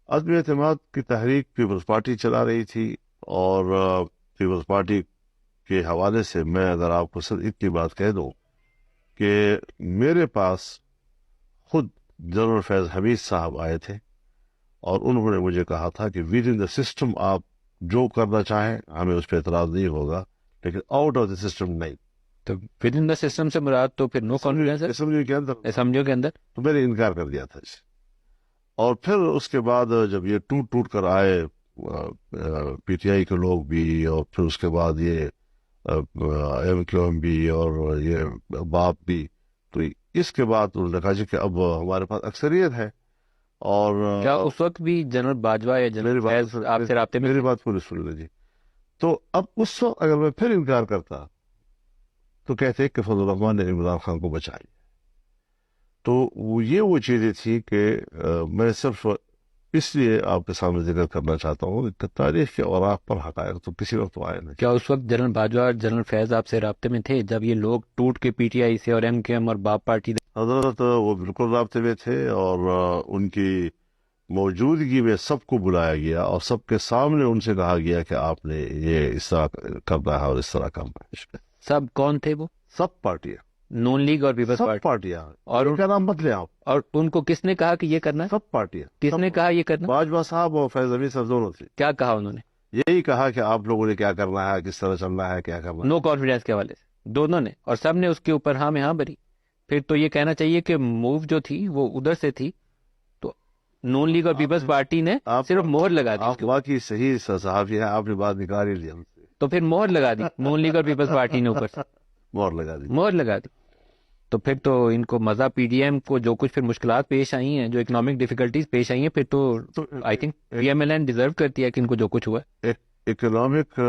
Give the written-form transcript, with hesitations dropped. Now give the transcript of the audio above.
عدم اعتماد کی تحریک پیپلز پارٹی چلا رہی تھی، اور پیپلز پارٹی کے حوالے سے میں اگر آپ کو صرف اتنی بات کہہ دوں کہ میرے پاس خود جنرل فیض حمید صاحب آئے تھے، اور انہوں نے مجھے کہا تھا کہ ود ان دا سسٹم آپ جو کرنا چاہیں ہمیں اس پہ اعتراض نہیں ہوگا، لیکن آؤٹ آف دا سسٹم نہیں۔ تو ود ان دا سسٹم سے مراد تو پھر نو کانفیڈنس ہے اسمبلی کے اندر اسمبلیوں کے اندر۔ تو میں نے انکار کر دیا تھا اس سے۔ اور پھر اس کے بعد جب یہ ٹوٹ ٹوٹ کر آئے پی ٹی آئی کے لوگ بھی، اور پھر اس کے بعد یہ ایم کیو ایم بھی، اور یہ باپ بھی، تو اس کے بعد انہوں نے کہا جی کہ اب ہمارے پاس اکثریت ہے۔ اور کیا اس وقت بھی جنرل باجوہ یا جنرل فیض آپ سے رابطے میں میری تھے؟ بات پوری سن لیجیے۔ تو اب اس وقت اگر میں پھر انکار کرتا تو کہتے کہ فضل الرحمان نے عمران خان کو بچا لیا۔ تو وہ چیزیں تھی کہ میں صرف اس لیے آپ کے سامنے ذکر کرنا چاہتا ہوں کہ تاریخ کے اوراق پر حقائق تو کسی وقت تو آئے نہیں۔ کیا اس وقت جنرل باجوہ اور جنرل فیض آپ سے رابطے میں تھے جب یہ لوگ ٹوٹ کے پی ٹی آئی سے اور ایم کیو ایم اور باپ پارٹی حضرت وہ بالکل رابطے میں تھے، اور ان کی موجودگی میں سب کو بلایا گیا، اور سب کے سامنے ان سے کہا گیا کہ آپ نے یہ اس طرح کرنا ہے اور اس طرح کرنا ہے۔ سب کون تھے وہ؟ سب پارٹیاں، نون لیگ اور پیپلز سب پارٹی؟ پارٹیاں، اور ان کا نام مت لیں آپ، اور ان کو کس نے کہا کہ یہ کرنا ہے؟ سب پارٹیاں، کس نے کہا یہ کرنا؟ باجوہ صاحب اور فیض حمید صاحب دونوں تھے۔ کیا کہا انہوں نے؟ یہی کہا کہ آپ لوگوں نے کیا کرنا ہے، کس طرح چلنا ہے، کیا کرنا ہے۔ نو کانفیڈنس کے حوالے سے دونوں نے، اور سب نے اس کے اوپر ہاں میں ہاں بھری۔ پھر تو یہ کہنا چاہیے کہ موو جو تھی وہ ادھر سے تھی، تو نون لیگ اور پیپلز پارٹی نے صرف مہر لگا دی۔ آپ واقعی صحیح صحافی ہیں، آپ نے بات نکال ہی لیا ہم سے، تو پھر مہر لگا دی نون لیگ اور پیپلز پارٹی نے، اوپر سے مہر لگا دی۔ مہر لگا دی۔ تو پھر تو ان کو مزہ پی ڈی ایم کو جو کچھ پھر مشکلات پیش آئی ہیں، جو اکنامک ڈیفیکلٹیز پیش آئی ہیں، پھر تو I think P M L N deserve کرتی ہے کہ ان کو جو کچھ ہوا ہے۔ اکنامک